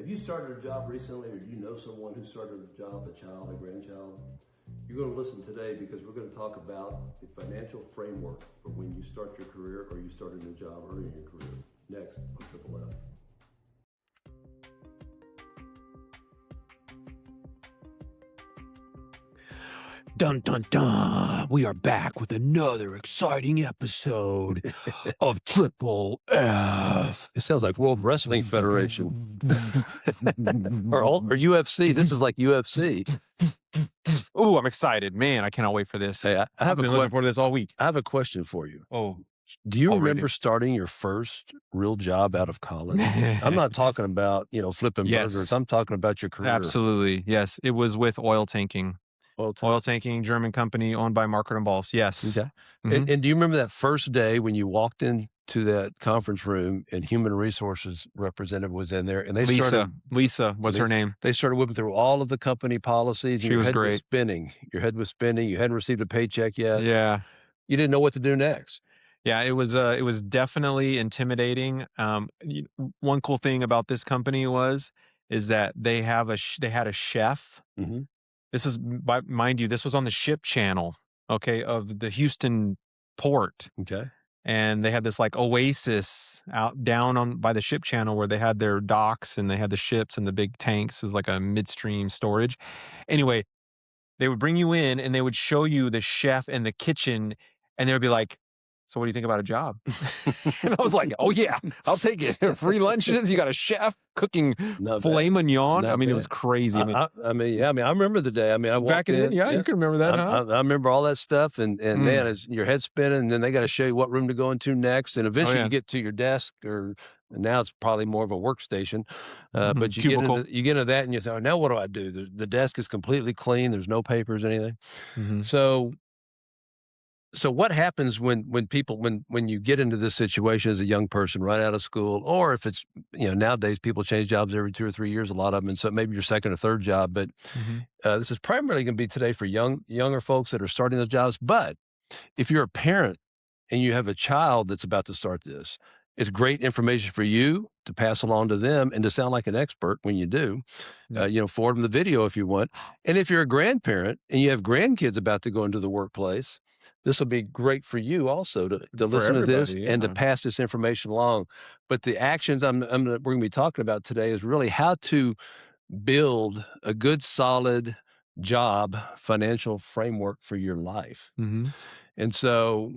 Have you started a job recently, or do you know someone who started a job, a child, a grandchild? You're going to listen today because we're going to talk about the financial framework for when you start your career or you start a new job early in your career. Next on Triple F. Dun dun dun! We are back with another exciting episode of Triple F. It sounds like World Wrestling Federation or UFC. This is like UFC. Oh, I'm excited, man! I cannot wait for this. Hey, I've been looking for this all week. I have a question for you. Oh, do you already. remember starting your first real job out of college? I'm not talking about flipping burgers. I'm talking about your career. Absolutely, yes. It was with oil tanking. Oil tanking, German company owned by Markert and Bols. Yes. Okay. And do you remember that first day when you walked into that conference room and human resources representative was in there and Lisa was her name. They started whipping through all of the company policies. And she was head great. Was spinning. Your head was spinning. You hadn't received a paycheck yet. Yeah. You didn't know what to do next. Yeah, it was definitely intimidating. One cool thing about this company is that they had a chef. Mm-hmm. This is, mind you, this was on the ship channel, okay, of the Houston port. Okay. And they had this like oasis out down on by the ship channel where they had their docks and they had the ships and the big tanks. It was like a midstream storage. Anyway, they would bring you in and they would show you the chef and the kitchen, and they would be like, "So what do you think about a job?" And I was like, "Oh yeah, I'll take it. Free lunches. You got a chef cooking filet mignon." I mean, it was crazy. I remember the day. I walked back in. Yeah, you can remember that, huh? I remember all that stuff, and man, as your head's spinning, and then they got to show you what room to go into next, and eventually you get to your desk, or now it's probably more of a workstation, but you get into that, and you say, "Oh, now what do I do?" The desk is completely clean. There's no papers, anything. So what happens when you get into this situation as a young person right out of school, or if it's, nowadays people change jobs every 2 or 3 years, a lot of them, and so maybe your second or third job, but this is primarily going to be today for younger folks that are starting those jobs. But if you're a parent and you have a child that's about to start this, it's great information for you to pass along to them and to sound like an expert when you do. Forward them the video if you want. And if you're a grandparent and you have grandkids about to go into the workplace, this will be great for you also to listen to this and to pass this information along. But the actions we're going to be talking about today is really how to build a good, solid job financial framework for your life. And so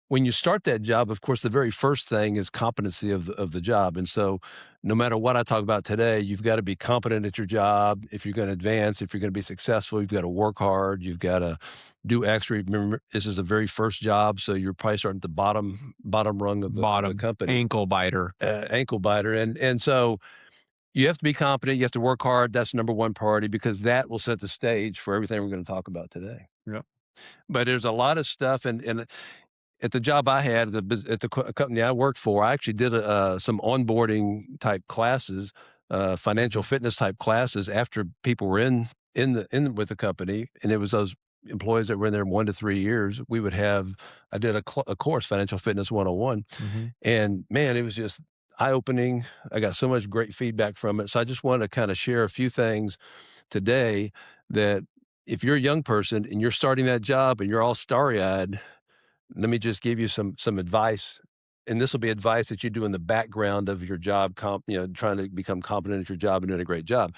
when you start that job, of course, the very first thing is competency of the job. And so no matter what I talk about today, you've got to be competent at your job. If you're going to advance, if you're going to be successful, you've got to work hard. You've got to do extra. Remember, this is the very first job, so you're probably starting at the bottom rung of the company. Ankle biter. And so you have to be competent. You have to work hard. That's number one priority, because that will set the stage for everything we're going to talk about today. Yep. But there's a lot of stuff, and at the job I had at the company I worked for, I actually did some onboarding type classes, financial fitness type classes after people were in with the company, and it was those employees that were in there 1 to 3 years. I did a course, Financial Fitness 101, and man, it was just eye-opening. I got so much great feedback from it. So I just wanted to kind of share a few things today that if you're a young person and you're starting that job and you're all starry-eyed, let me just give you some advice, and this will be advice that you do in the background of your job, trying to become competent at your job and doing a great job.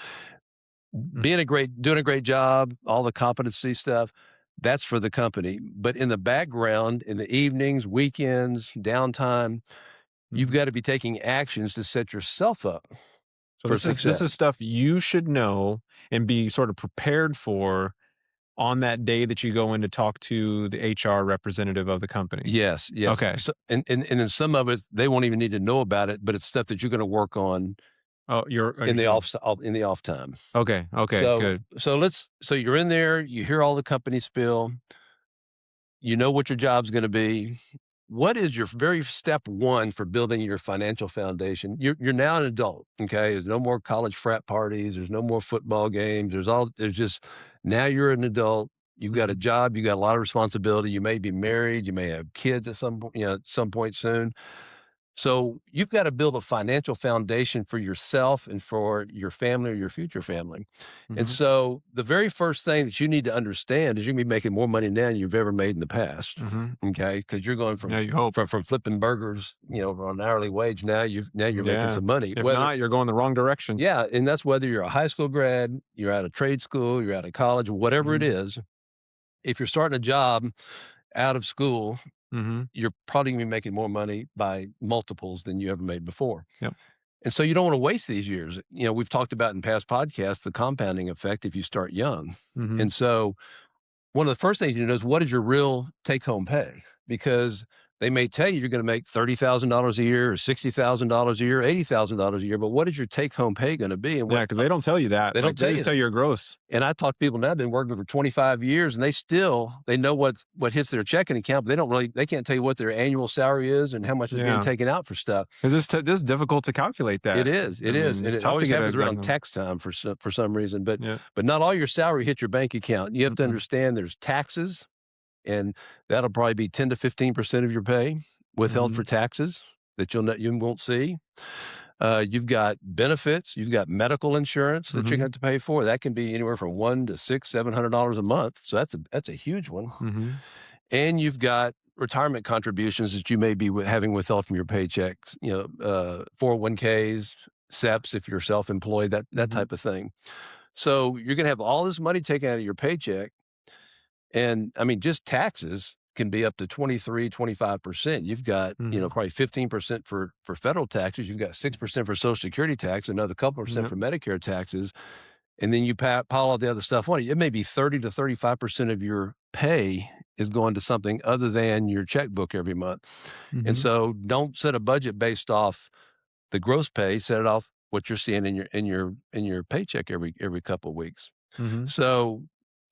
Doing a great job, all the competency stuff, that's for the company. But in the background, in the evenings, weekends, downtime, you've got to be taking actions to set yourself up for success. This is stuff you should know and be sort of prepared for on that day that you go in to talk to the HR representative of the company. Yes. Okay. So, and then some of it, they won't even need to know about it, but it's stuff that you're going to work on. In the off time. Okay. Good. So you're in there, you hear all the company spill, you know what your job's going to be. What is your very step one for building your financial foundation? You're now an adult, okay? There's no more college frat parties. There's no more football games. Now you're an adult. You've got a job. You got a lot of responsibility. You may be married. You may have kids at some point soon. So you've got to build a financial foundation for yourself and for your family or your future family. And Mhm. so the very first thing that you need to understand is you're gonna be making more money now than you've ever made in the past. Mhm. Okay. Because you're going Yeah, you hope. from flipping burgers, on an hourly wage. Now you're making Yeah. some money. If not, you're going the wrong direction. Yeah, and that's whether you're a high school grad, you're out of trade school, you're out of college, whatever it Mhm. is. If you're starting a job out of school, Mhm. you're probably gonna be making more money by multiples than you ever made before. Yep. And so you don't want to waste these years. We've talked about in past podcasts the compounding effect if you start young. Mhm. And so one of the first things you know is what is your real take home pay? Because they may tell you you're going to make $30,000 a year or $60,000 a year, $80,000 a year, but what is your take home pay going to be? And Yeah, because they don't tell you that. They don't tell you just tell that. you your gross. And I talk to people now that have been working for 25 years and they know what hits their checking account, but they can't tell you what their annual salary is and how much is being Yeah. taken out for stuff. Because this is difficult to calculate that. It is. I mean, And it's it tough to always get an happens exact around number. tax time for some reason. But Yeah. not all your salary hits your bank account. You have to Mm-mm. understand there's taxes, and that'll probably be 10 to 15% of your pay withheld Mhm. for taxes that you won't see. You've got benefits. You've got medical insurance that you're Mhm. going to have to pay for. That can be anywhere from $100 to $600, $700 a month. So that's a huge one. Mhm. And you've got retirement contributions that you may be having withheld from your paychecks. 401ks, SEPs if you're self-employed, that Mhm. type of thing. So you're going to have all this money taken out of your paycheck. And I mean, just taxes can be up to 23, 25%. You've got, Mhm. probably 15% for federal taxes. You've got 6% for Social Security tax, another couple percent Yep. for Medicare taxes. And then you pile all the other stuff on it. It may be 30 to 35% of your pay is going to something other than your checkbook every month. And Mhm. so don't set a budget based off the gross pay, set it off what you're seeing in your paycheck every couple of weeks. Mhm. So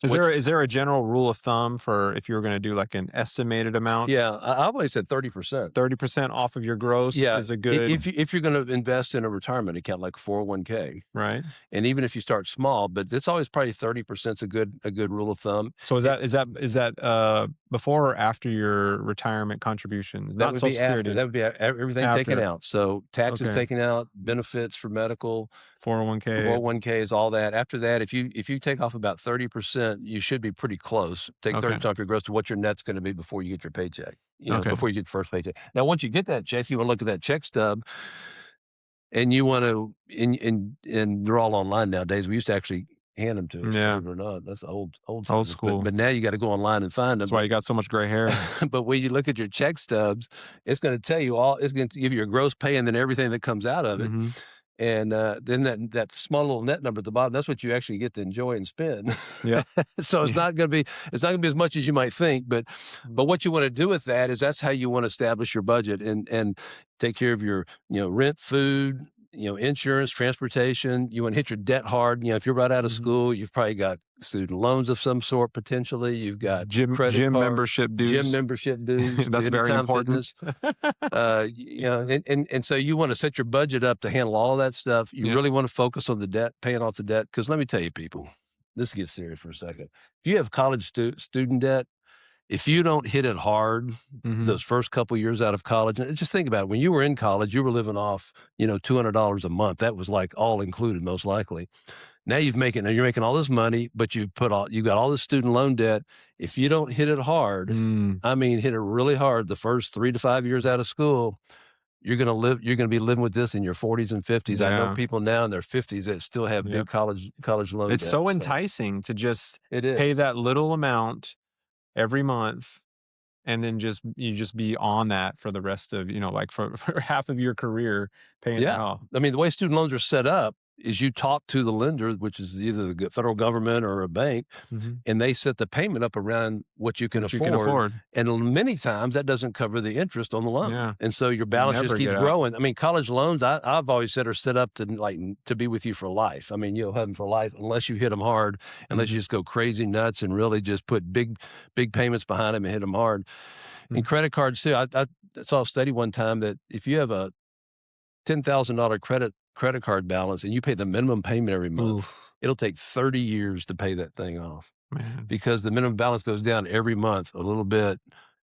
Is what there a general rule of thumb for if you were going to do like an estimated amount? Yeah, I always said 30%. 30% off of your gross Yeah, is a good, if you're going to invest in a retirement account like 401k, right? and even if you start small, but it's always probably 30% is a good rule of thumb. So is that before or after your retirement contributions? That Not would Social be after. Security. That would be everything taken After. out. So taxes Okay. taken out, benefits for medical, 401k. 401ks, all that. After that, if you take off about 30%, you should be pretty close. Take Okay. 30% off your gross to what your net's going to be before you get your paycheck. Okay. Before you get your first paycheck. Now, once you get that check, you want to look at that check stub, and you want to, and they're all online nowadays. We used to actually hand them to us, Yeah. believe it or not. That's old Old service. school. But now you got to go online and find them. That's why you got so much gray hair. But when you look at your check stubs, it's going to tell you all. It's going to give you your gross pay and then everything that comes out of it. Mhm. And then that small little net number at the bottom, that's what you actually get to enjoy and spend. Yeah. So it's not going to be as much as you might think, but what you want to do with that is that's how you want to establish your budget and take care of your rent, food, insurance, transportation. You want to hit your debt hard. If you're right out of Mhm. schould, you've probably got student loans of some sort potentially. You've got Gym credit card, membership dues. gym membership dues. That's very Anytime important. Fitness. And so you want to set your budget up to handle all of that stuff. You Yeah. really want to focus on the debt, paying off the debt. Because let me tell you, people, this gets serious for a second. If you have college student debt, if you don't hit it hard Mhm. those first couple years out of college, and just think about it. When you were in college, you were living off, $200 a month. That was like all included, most likely. Now you're making all this money, but you got all this student loan debt. If you don't hit it hard, Mm. I mean, hit it really hard the first 3 to 5 years out of school, you're going to be living with this in your 40s and 50s. I know Yeah. people now in their 50s that still have Yep. big college loan It's debt. so enticing to just It is. pay that little amount every month and then you just be on that for the rest of, like for half of your career paying that Yeah. off. I mean, the way student loans are set up is you talk to the lender, which is either the federal government or a bank, Mhm. and they set the payment up around what you can Which you afford. can afford. And many times that doesn't cover the interest on the loan. Yeah. And so your balance just never keeps get out. growing. I mean, college loans, I've always said are set up to be with you for life. I mean, you'll have them for life unless you hit them hard, unless Mhm. you just go crazy nuts and really just put big payments behind them and hit them hard. And Mhm. credit cards too. I saw a study one time that if you have a $10,000 credit card balance and you pay the minimum payment every month, Oof, it'll take 30 years to pay that thing off man. because the minimum balance goes down every month a little bit.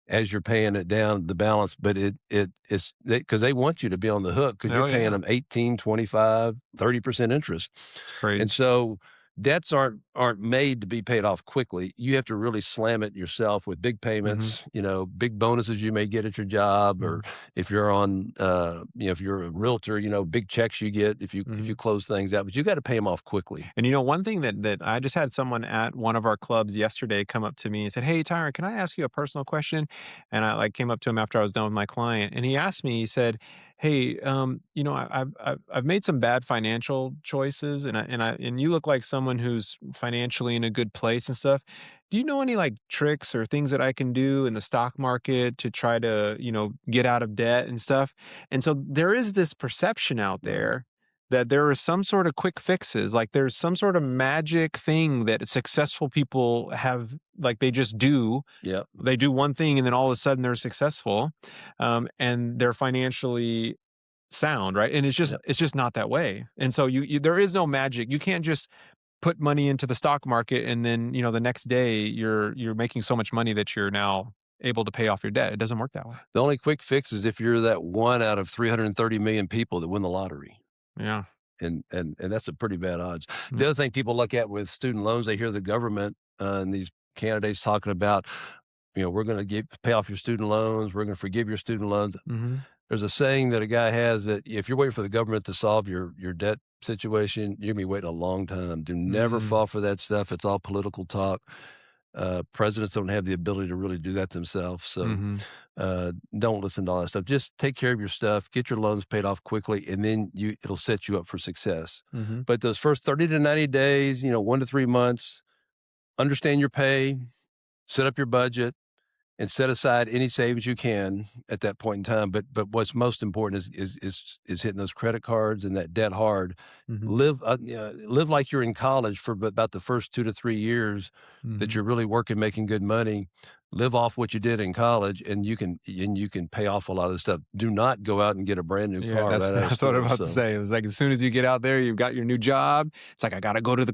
as you're paying it down, the balance, but it's because they want you to be on the hook because Oh, you're paying yeah. them 18, 25, 30% interest. It's crazy. And so debts aren't made to be paid off quickly. You have to really slam it yourself with big payments, big bonuses you may get at your job, or if you're on, if you're a realtor, big checks you get if you close things out, but you got to pay them off quickly. And one thing that I just had someone at one of our clubs yesterday come up to me and said, "Hey, Tyron, can I ask you a personal question?" And I came up to him after I was done with my client, and he asked me, he said, "Hey, I've made some bad financial choices, and you look like someone who's financially in a good place and stuff. Do you know any like tricks or things that I can do in the stock market to try to, get out of debt and stuff?" And so there is this perception out there that there are some sort of quick fixes, like there's some sort of magic thing that successful people have, like they just do. Yeah. They do one thing and then all of a sudden they're successful, and they're financially sound, right? And it's just not that way. And so you there is no magic. You can't just put money into the stock market and then the next day you're making so much money that you're now able to pay off your debt. It doesn't work that way. The only quick fix is if you're that one out of 330 million people that win the lottery. Yeah. And that's a pretty bad odds. Mm. The other thing people look at with student loans, they hear the government and these candidates talking about, we're going to pay off your student loans. We're going to forgive your student loans. Mm-hmm. There's a saying that a guy has that if you're waiting for the government to solve your debt situation, you're going to be waiting a long time. Do never fall for that stuff. It's all political talk. Presidents don't have the ability to really do that themselves. So don't listen to all that stuff. Just take care of your stuff, get your loans paid off quickly, and then it'll set you up for success. But those first 30 to 90 days, 1 to 3 months, understand your pay, set up your budget, and set aside any savings you can at that point in time. But what's most important is hitting those credit cards and that debt hard. Live like you're in college for about the first 2 to 3 years that you're really working, making good money. Live off what you did in college, and you can pay off a lot of the stuff. Do not go out and get a brand new car. That's what I'm about to say. It was like as soon as you get out there, you've got your new job. It's like I gotta go to the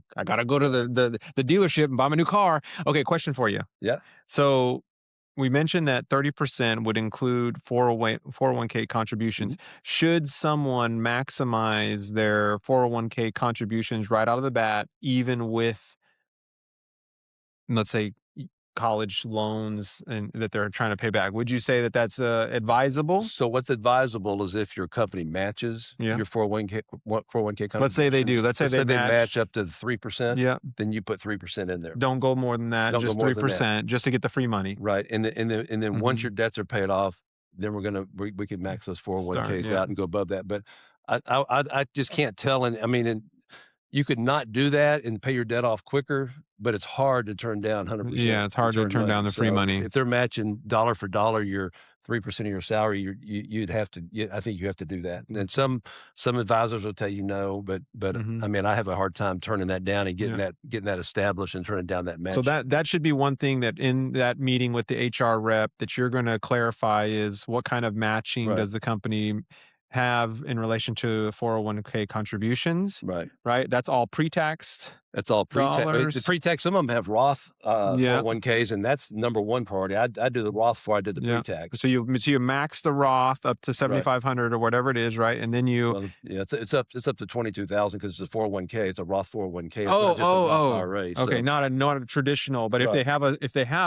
dealership and buy my new car. Okay, question for you. Yeah. So we mentioned that 30% would include 401k contributions. Should someone maximize their 401k contributions right out of the bat, even with, let's say, college loans and that they're trying to pay back? Would you say that that's advisable? So what's advisable is if your company matches your 401k contributions. Let's say they do. Let's say they match up to 3%. Yeah. Then you put 3% in there. Don't go more than that. Just 3%, just to get the free money. Right. And then once your debts are paid off, then we can max those 401ks out and go above that. But I just can't tell. And you could not do that and pay your debt off quicker, but it's hard to turn down 100%. Yeah, it's hard to turn down the free money. If they're matching dollar for dollar your 3% of your salary, you'd have to. I think you have to do that. And then some advisors will tell you no, but I mean, I have a hard time turning that down and getting that established and turning down that match. So that should be one thing that in that meeting with the HR rep that you're going to clarify is what kind of matching does the company have in relation to 401k contributions, right? That's all pre-taxed. That's all pre-tax. The pre-tax, some of them have Roth 401ks, and that's number one priority. I do the Roth before I did the pre-tax. So you max the Roth up to 7,500 or whatever it is, right? And then it's up to 22,000 because it's a 401k. It's a Roth 401k. It's not just a Roth IRA. Okay, so. not a traditional, but if they have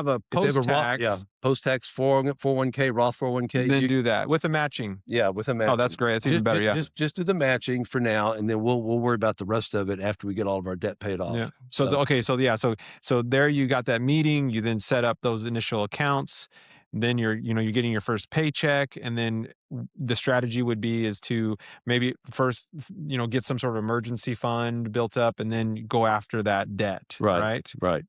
a post-tax, post-tax 401k, Roth 401k, then do that with a matching. Yeah, with a matching. Oh, that's great. That's even better. Just do the matching for now, and then we'll worry about the rest of it after we get all of our debt paid off. Yeah. So there you got that meeting. You then set up those initial accounts. Then you're getting your first paycheck, and then the strategy would be is to maybe first get some sort of emergency fund built up, and then go after that debt. Right.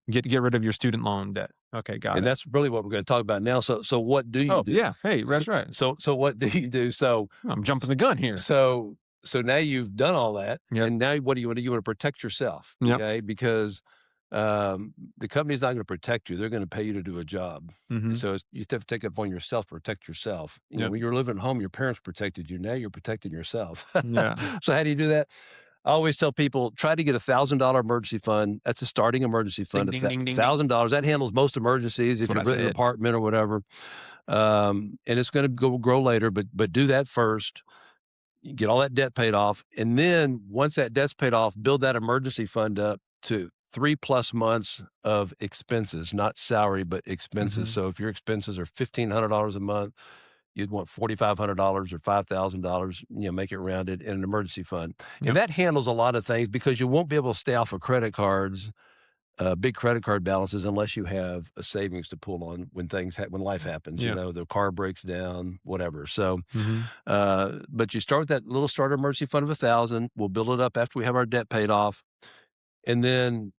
Get rid of your student loan debt. Okay, got it. And that's really what we're going to talk about now. So what do you do? Yeah. Hey, that's right. So what do you do? So I'm jumping the gun here. So now you've done all that, and now what do you want to do? You want to protect yourself, okay? Because the company's not going to protect you; they're going to pay you to do a job. So you have to take it upon yourself to protect yourself. When you were living at home, your parents protected you. Now you're protecting yourself. Yeah. So how do you do that? I always tell people, try to get $1,000 emergency fund. That's a starting emergency fund. Ding, ding, ding, ding, ding. $1,000 that handles most emergencies if That's you're what I renting an said. apartment or whatever. And it's going to grow later, but do that first. You get all that debt paid off, and then once that debt's paid off, build that emergency fund up to 3+ months of expenses, not salary, but expenses. Mhm. So if your expenses are $1,500 a month, you'd want $4,500 or $5,000, make it rounded in an emergency fund. Yep. And that handles a lot of things because you won't be able to stay off of credit cards, big credit card balances, unless you have a savings to pull on when when life happens, Yeah. the car breaks down, whatever. So, Mhm. but you start with that little starter emergency fund of 1,000. We'll build it up after we have our debt paid off. And then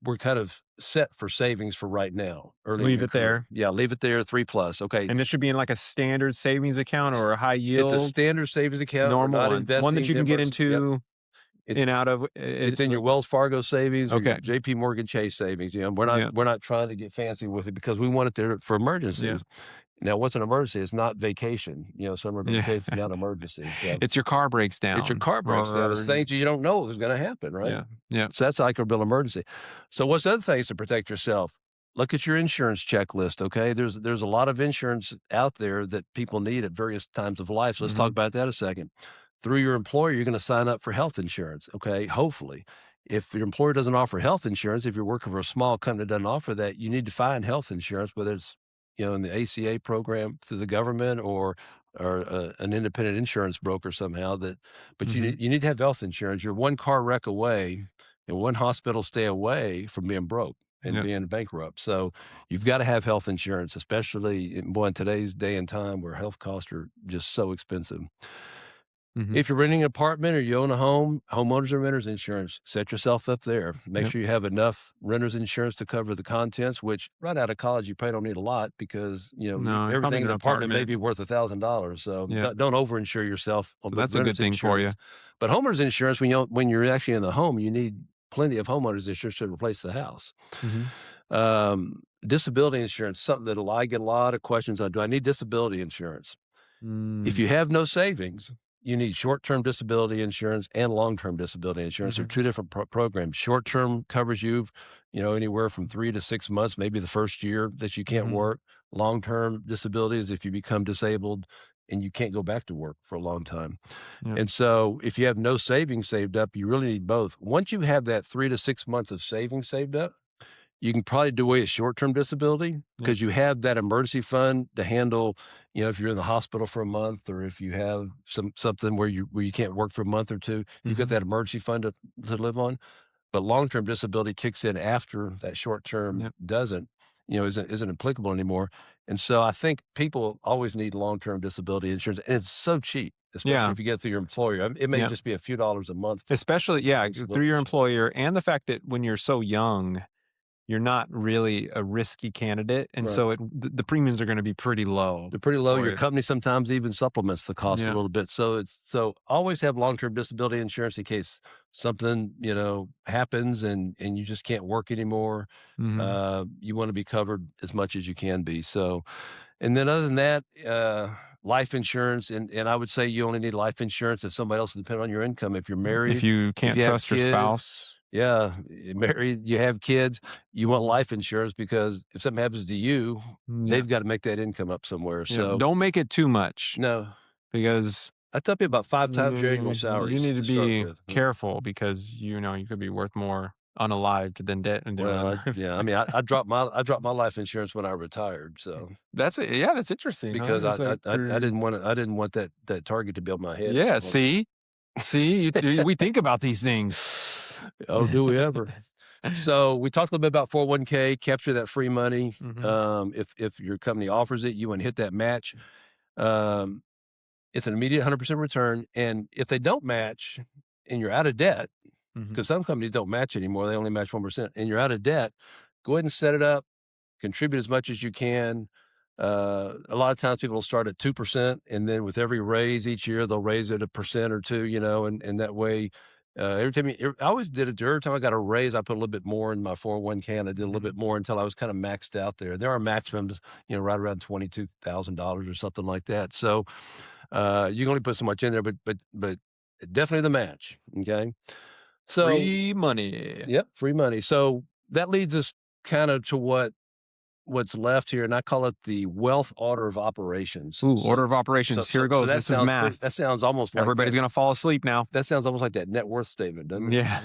we're kind of set for savings for right now. Early in Leave your it career. there. Yeah, leave it there, 3+. Okay. And it should be in like a standard savings account or a high It's yield, a standard savings account. We're normal not one. investing. One that you can get different- yep. into and out of. It's in your Wells Fargo savings or your Okay. JP Morgan Chase savings. We're Yeah. not trying to get fancy with it because we want it there for emergencies. Now, what's an emergency? It's not vacation. Summer Yeah. vacation, not emergency. So It's your car breaks down. it's your car breaks down. It's or- things you don't know is going to happen, right? Yeah. Yeah. So that's like a real emergency. So what's the other things to protect yourself? Look at your insurance checklist. Okay, there's a lot of insurance out there that people need at various times of life. So let's talk about that a second. Through your employer, you're going to sign up for health insurance. Okay, hopefully. If your employer doesn't offer health insurance, if you're working for a small company that doesn't offer that, you need to find health insurance, whether it's in the ACA program through the government or an independent insurance broker somehow. But you need to have health insurance. You're one car wreck away and one hospital stay away from being broke and being bankrupt. So you've got to have health insurance, especially in today's day and time where health costs are just so expensive. If you're renting an apartment or you own a home, homeowners and renters insurance, set yourself up there. Make sure you have enough renters insurance to cover the contents, which right out of college, you probably don't need a lot because, everything in the apartment may be worth $1,000. So don't overinsure yourself. So that's a good thing for you. But homeowners insurance, when you're actually in the home, you need plenty of homeowners insurance to replace the house. Disability insurance, something that I get a lot of questions on. Do I need disability insurance? If you have no savings, you need short-term disability insurance and long-term disability insurance. They're two different programs. Short-term covers you, anywhere from 3 to 6 months, maybe the first year that you can't work. Long-term disability is if you become disabled and you can't go back to work for a long time. And so if you have no savings saved up, you really need both. Once you have that 3 to 6 months of savings saved up, you can probably do away with short-term disability because you have that emergency fund to handle, if you're in the hospital for a month or if you have something where you can't work for a month or two, you've got that emergency fund to live on. But long-term disability kicks in after that short-term doesn't, isn't applicable anymore. And so I think people always need long-term disability insurance, and it's so cheap, especially if you get it through your employer. It may just be a few dollars a month. Especially, through your employer, and the fact that when you're so young, you're not really a risky candidate. And so the premiums are going to be pretty low. They're pretty low. Your company sometimes even supplements the cost a little bit. So always have long-term disability insurance in case something, happens and you just can't work anymore. You want to be covered as much as you can be. So, and then other than that, life insurance, and I would say you only need life insurance if somebody else is dependent on your income. If you're married, if you can't trust your spouse. Yeah, married, you have kids, you want life insurance because if something happens to you, they've got to make that income up somewhere. So don't make it too much. No, because I tell people about 5 times your annual salary. You need to be careful because you could be worth more unalived than dead. Well, I mean, I dropped my life insurance when I retired. So that's interesting because I didn't want that target to be on my head. Yeah, see, we think about these things. Oh, do we ever? So we talked a little bit about 401k, capture that free money. If your company offers it, you want to hit that match. It's an immediate 100% return. And if they don't match and you're out of debt, because some companies don't match anymore, they only match 1%, and you're out of debt, go ahead and set it up, contribute as much as you can. A lot of times people will start at 2%, and then with every raise each year, they'll raise it 1% or 2%, and that way, every time I always did it. Every time I got a raise, I put a little bit more in my 401k, and I did a little bit more until I was kind of maxed out there. There are maximums, right around $22,000 or something like that. So you can only put so much in there, but definitely the match. Okay. So Free money. yep, free money. So that leads us kind of to what's left here, and I call it the wealth order of operations. Ooh, order of operations. Here it goes. that This is sounds math. that sounds almost like Everybody's that, going to fall asleep now. that sounds almost like that net worth statement, doesn't it? Yeah.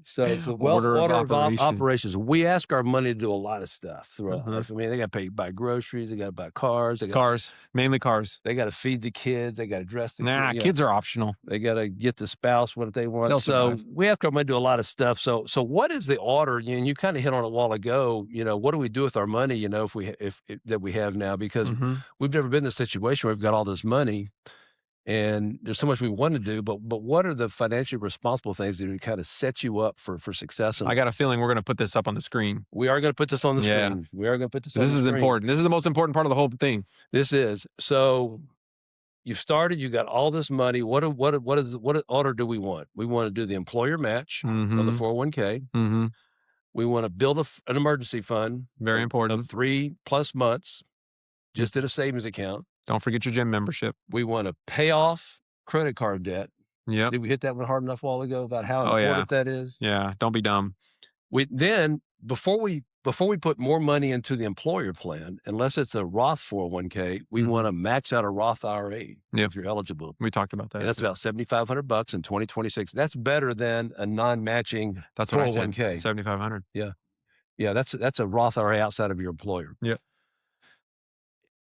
So it's a wealth Order of order of operation. operations. We ask our money to do a lot of stuff throughout Mhm. life. I mean, they got to buy groceries, they got to buy cars, they got Cars, mainly cars. they got to feed the kids, they got to dress the Nah, kids. kids are optional. They got to get the spouse what they want. They'll So survive. we ask our money to do a lot of stuff. So what is the order? And you kind of hit on it a while ago. What do we do with our money? If that we have now, because Mhm. we've never been in a situation where we've got all this money and there's so much we want to do. But what are the financially responsible things that kind of set you up for success? And I got a feeling we're going to put this up on the screen. we are going to put this on the Yeah. screen. We are going to put this on This the is screen. important. This is the most important part of the whole thing. This is. So you've started, you got all this money. What order do we want? We want to do the employer match on the Mhm. 401k. Mhm. We want to build an emergency fund Very important. of 3+ months just in a savings account. Don't forget your gym membership. We want to pay off credit card debt. Yep. Did we hit that one hard enough a while ago about how Oh, important that is? Yeah. Don't be dumb. Then before we put more money into the employer plan, unless it's a Roth 401k, we Mhm. want to max out a Roth IRA Yep. if you're eligible. We talked about that. And that's about $7,500 in 2026. That's better than a non-matching That's what I said. 401k. 7,500. Yeah, that's a Roth IRA outside of your employer. Yep.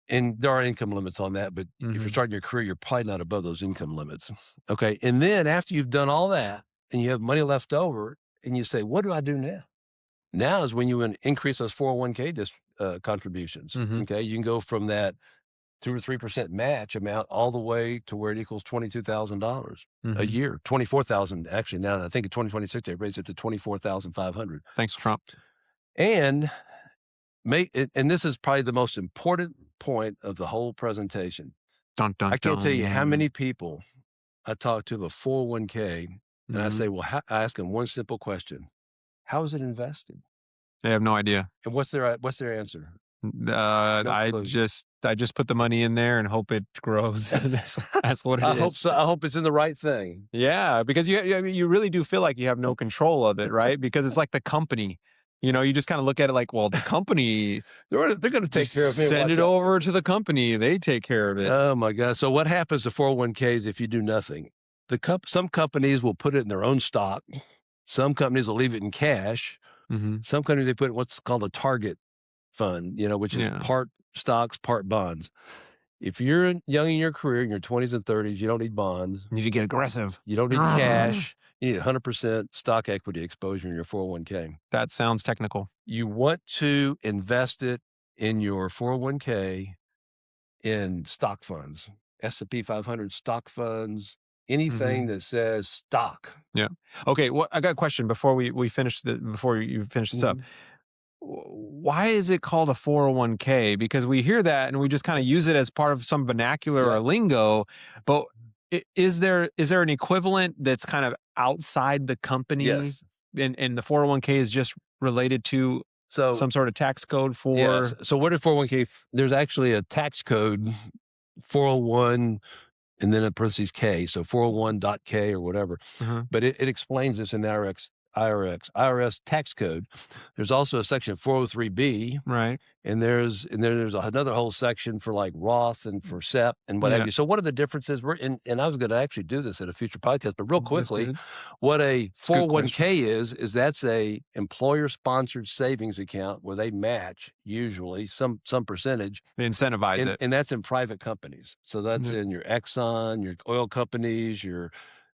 And there are income limits on that, but if you're Mhm. starting your career, you're probably not above those income limits. Okay. And then after you've done all that and you have money left over and you say, what do I do now? Now is when you increase those 401k contributions. Mhm. Okay. You can go from that 2 or 3% match amount all the way to where it equals $22,000 a Mhm. year, 24,000. Actually, now I think in 2026, they raised it to 24,500. Thanks, Trump. And and this is probably the most important point of the whole presentation. Dun, dun, I can't tell you how dun. many people I talk to a 401k and I Mhm. say, well, I ask them one simple question: how is it invested? They have no idea. And what's their answer? I clue. just put the money in there and hope it grows. That's what it I is. hope so. I hope it's in the right thing. Yeah, because you really do feel like you have no control of it, right? Because it's like the company. You just kind of look at it like, well, the company They're going to take just care of me. send Watch it out. over to the company. They take care of it. Oh my God! So what happens to 401ks if you do nothing? Some companies will put it in their own stock. Some companies will leave it in cash. Mhm. Some companies they put it in what's called a target fund, which is Yeah. part stocks, part bonds. If you're young in your career, in your 20s and 30s, you don't need bonds. You need to get aggressive. You don't need cash. You need 100% stock equity exposure in your 401k. That sounds technical. You want to invest it in your 401k in stock funds, S&P 500 stock funds, anything that says stock. Okay, well, I got a question before we finish before you finish this up. Why is it called a 401k? Because we hear that and we just kind of use it as part of some vernacular Yeah. or lingo, but is there an equivalent that's kind of outside the company? Yes. And the 401k is just related to So some sort of tax code for yes. So what is 401k? There's actually a tax code, 401, and then in parentheses K, so 401.K or whatever. Mhm. But it explains this in the IRS tax code. There's also a section 403B, right? and there's another whole section for like Roth and for SEP and what have Yeah. you. So what are the differences? And I was going to actually do this at a future podcast, but real That's quickly, good. what a question. 401k is that's a employer sponsored savings account where they match usually some percentage, They incentivize it. and that's in private companies. So that's Yeah. in your Exxon, your oil companies, your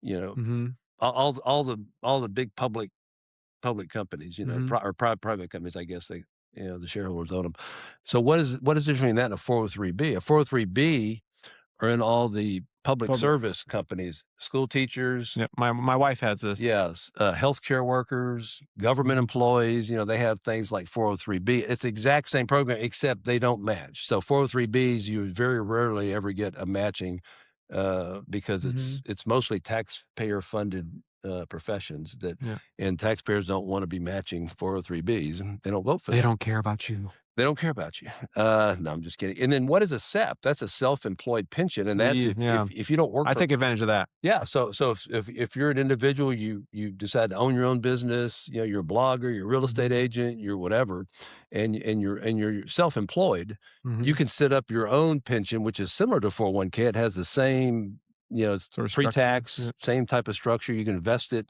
Mhm. all the big public companies, Mhm. or private companies. I guess they, the shareholders own them. So what is the difference between that and a 403B? A 403B are in all the public service companies, school teachers, Yeah, my wife has this. yes, healthcare workers, government employees. They have things like 403B. It's the exact same program except they don't match. So 403Bs, you very rarely ever get a matching because it's mostly taxpayer funded professions that, Yeah. and taxpayers don't want to be matching 403Bs. They don't vote for They that. don't care about you. They don't care about you. No, I'm just kidding. And then what is a SEP? That's a self-employed pension, and that's Yeah. if you don't work. I for, take advantage of that. yeah. So if you're an individual, you decide to own your own business. You're a blogger, you're a real estate agent, you're whatever, and you're self-employed. Mhm. You can set up your own pension, which is similar to 401k. It has the same, Sort of structure, pre-tax, yeah. same type of structure. You can invest it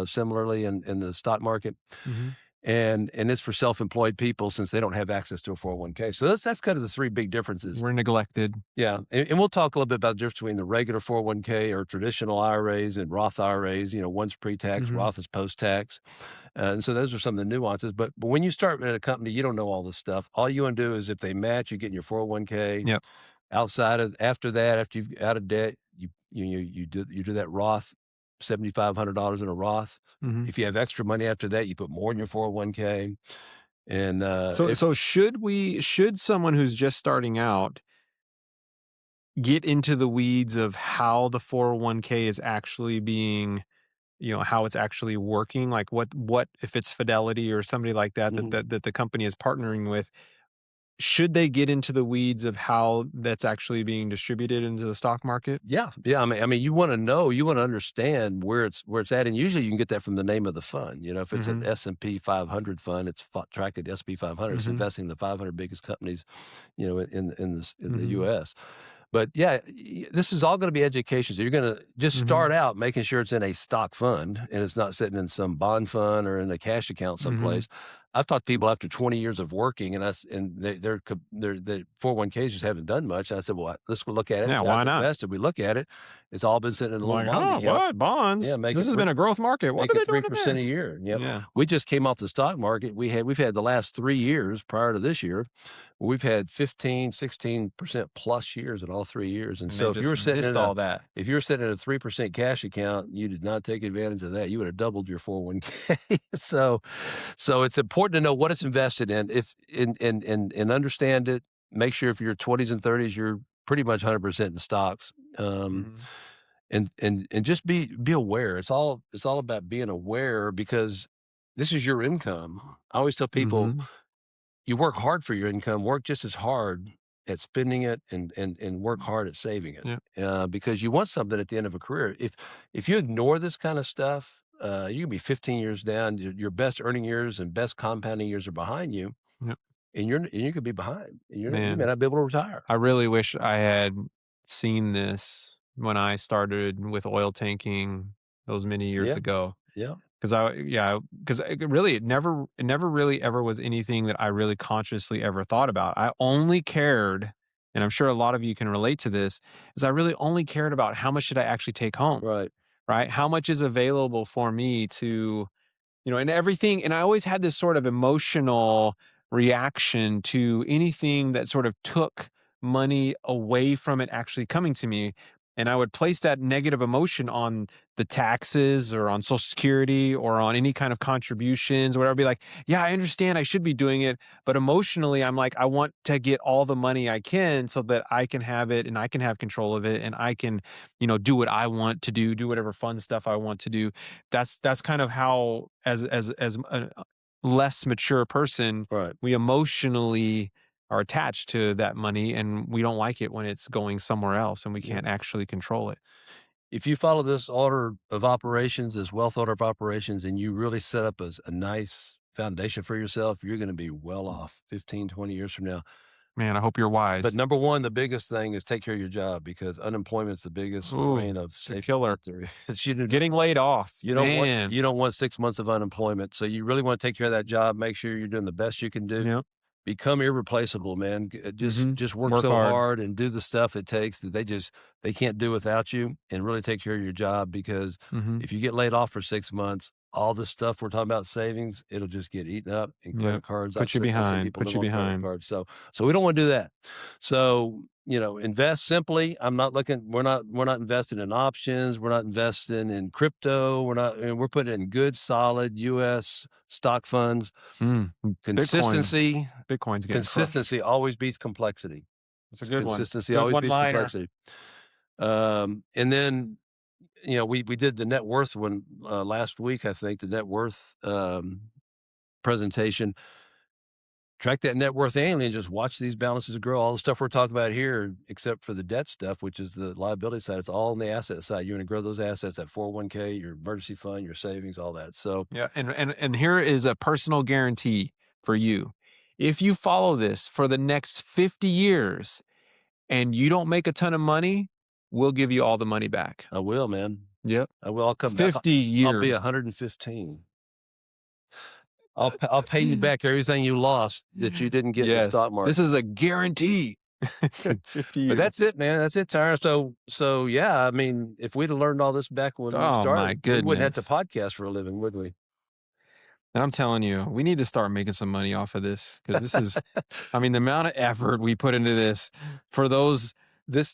similarly in the stock market. Mhm. And it's for self-employed people since they don't have access to a 401k. So that's kind of the three big differences. We're neglected. Yeah, and we'll talk a little bit about the difference between the regular 401k or traditional IRAs and Roth IRAs. One's pre-tax, Mhm. Roth is post-tax, and so those are some of the nuances. But when you start at a company, you don't know all this stuff. All you want to do is if they match, you get in your 401k. Yep. After that, after you've out of debt, you do that Roth. $7,500 in a Roth. Mhm. If you have extra money after that, you put more in your 401k. And So should someone who's just starting out get into the weeds of how the 401k is actually being, how it's actually working? Like what if it's Fidelity or somebody like that Mhm. that the company is partnering with? Should they get into the weeds of how that's actually being distributed into the stock market? Yeah. I mean, you want to know, you want to understand where it's at, and usually you can get that from the name of the fund. If it's an Mhm. S&P 500 fund, it's tracking the S&P 500. It's Mhm. investing in the 500 biggest companies, in the Mhm. U.S. But yeah, this is all going to be education. So you're going to just Mhm. start out making sure it's in a stock fund and it's not sitting in some bond fund or in a cash account someplace. I've talked to people after 20 years of working, and their 401ks just haven't done much. And I said, well, let's go look at it. Yeah, You why guys not? invested. We look at it. It's all been sitting in a little Like, bond account. what? Bonds? Yeah, make This it has been a growth market. What Make are they it doing 3% a there? year. Yep. Yeah. We just came off the stock market. We've had the last 3 years prior to this year. We've had 15, 16% plus years in all 3 years. And so if you were sitting in all that, if you were sitting in a 3% cash account, you did not take advantage of that. You would have doubled your 401k. So it's important to know what it's invested in, and understand it. Make sure if you're 20s and 30s, you're pretty much 100% in stocks. And just be aware. It's all about being aware, because this is your income. I always tell people, you work hard for your income, work just as hard at spending it, and work hard at saving it. Because you want something at the end of a career. If you ignore this kind of stuff, you can be 15 years down. Your best earning years and best compounding years are behind you. Yep. And you could be behind. And you Man. may not be able to retire. I really wish I had seen this when I started with oil tanking those many years Yeah. ago. Yeah. Because it never really ever was anything that I really consciously ever thought about. I only cared, and I'm sure a lot of you can relate to this, is I really only cared about how much should I actually take home, Right. right? How much is available for me to, and everything. And I always had this sort of emotional reaction to anything that sort of took money away from it actually coming to me. And I would place that negative emotion on the taxes or on Social Security or on any kind of contributions or whatever. I'd be like, yeah, I understand I should be doing it. But emotionally, I'm like, I want to get all the money I can so that I can have it and I can have control of it and I can, do what I want to do whatever fun stuff I want to do. That's kind of how, as a less mature person, Right. we emotionally are attached to that money and we don't like it when it's going somewhere else and we can't actually control it. If you follow this order of operations, this wealth order of operations, and you really set up a nice foundation for yourself, you're going to be well off 15, 20 years from now. Man, I hope you're wise. But number one, the biggest thing is take care of your job, because unemployment's the biggest drain of it's a safety killer. out there. You don't- Getting laid off. you don't Man. want 6 months of unemployment. So you really want to take care of that job. Make sure you're doing the best you can do. Yep. Become irreplaceable, man. Just work Work so hard. hard and do the stuff it takes that they can't do without you, and really take care of your job, because Mhm. if you get laid off for 6 months, all this stuff we're talking about, savings, it'll just get eaten up in credit Yep. cards. Put you I've seen behind. people Put live you on credit behind. cards. So we don't want to do that. So, invest simply. We're not investing in options. We're not investing in crypto. We're putting in good, solid U.S. stock funds. Consistency. Bitcoin's getting crushed. Consistency always beats complexity. That's a good one. Consistency Good always beats one-liner. complexity. And then we did the net worth one last week. I think the net worth presentation. Track that net worth annually and just watch these balances grow. All the stuff we're talking about here, except for the debt stuff, which is the liability side, it's all on the asset side. You're going to grow those assets, that 401k, your emergency fund, your savings, all that. So Yeah, and here is a personal guarantee for you. If you follow this for the next 50 years and you don't make a ton of money, we'll give you all the money back. I will, man. Yep. I will. I'll come back. 50 years. I'll be 115. I'll pay you back everything you lost that you didn't get in the stock market. This is a guarantee. 50 years. But that's it, man. That's it, Tyron. So yeah, I mean, if we'd have learned all this back when we Oh, started, my we wouldn't have to goodness. podcast for a living, would we? And I'm telling you, we need to start making some money off of this, because this is, I mean, the amount of effort we put into this for those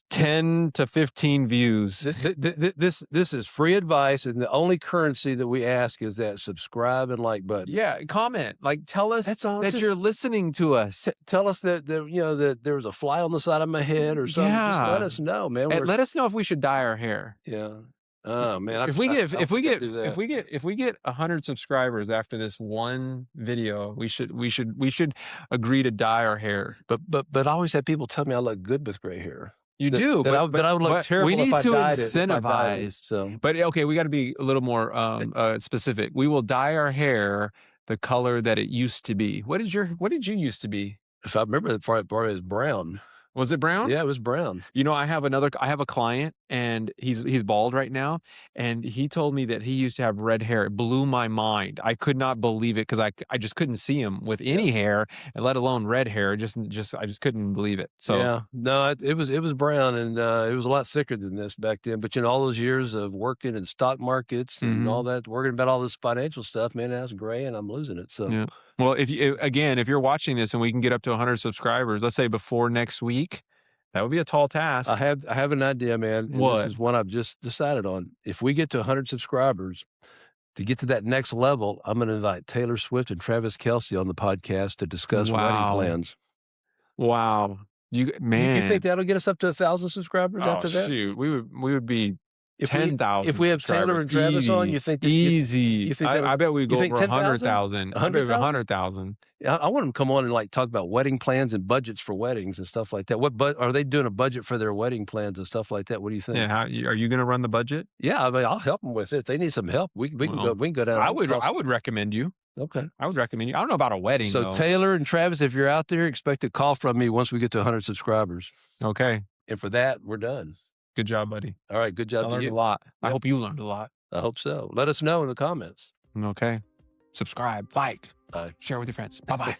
10 to 15 views. This is free advice, and the only currency that we ask is that subscribe and like button. Yeah, comment. Like, tell us That's all. that Just you're listening to us. tell us that that there was a fly on the side of my head or something. Just let Yeah. us know, man. And We're- let us know if we should dye our hair. yeah. Oh man. If we get 100 subscribers after this one video, we should agree to dye our hair. But I always have people tell me I look good with gray hair. You That- do, that I would look terrible. we need if I to dyed it, if I dyed it. incentivize. So But okay, we got to be a little more specific. We will dye our hair the color that it used to be. What did you used to be? if I remember, the part it was brown. Was it brown? Yeah, it was brown. You know, I have a client, and he's bald right now, and he told me that he used to have red hair. It blew my mind. I could not believe it, because I just couldn't see him with any hair, and let alone red hair. I just couldn't believe it. So yeah, no, it was brown, and it was a lot thicker than this back then. But all those years of working in stock markets and all that, working about all this financial stuff, man, that's gray, and I'm losing it. So Yeah. Well, if you're watching this and we can get up to 100 subscribers, let's say before next week, that would be a tall task. I have an idea, man. And What? This is one I've just decided on. If we get to 100 subscribers, to get to that next level, I'm going to invite Taylor Swift and Travis Kelce on the podcast to discuss wedding Wow. plans. Wow. You think that'll get us up to 1,000 subscribers after that? Shoot, we would be If we- 10,000. if we have Taylor and Travis on, you think that- easy? you think that would- I bet we'd go you think over 10,000? 100,000. I bet over 100,000. I want them to come on and like talk about wedding plans and budgets for weddings and stuff like that. Are they doing a budget for their wedding plans and stuff like that? What do you think? Yeah, are you going to run the budget? Yeah, I mean, I'll help them with it. If they need some help, we can go down. I would recommend you. Okay. I would recommend you. I don't know about a wedding. So though. Taylor and Travis, if you're out there, expect a call from me once we get to 100 subscribers. Okay. And for that, we're done. Good job, buddy. All right. Good I job to learned you. a lot. I Yep. hope you learned a lot. I hope so. Let us know in the comments. Okay. Subscribe, like, Bye. share with your friends. Bye-bye.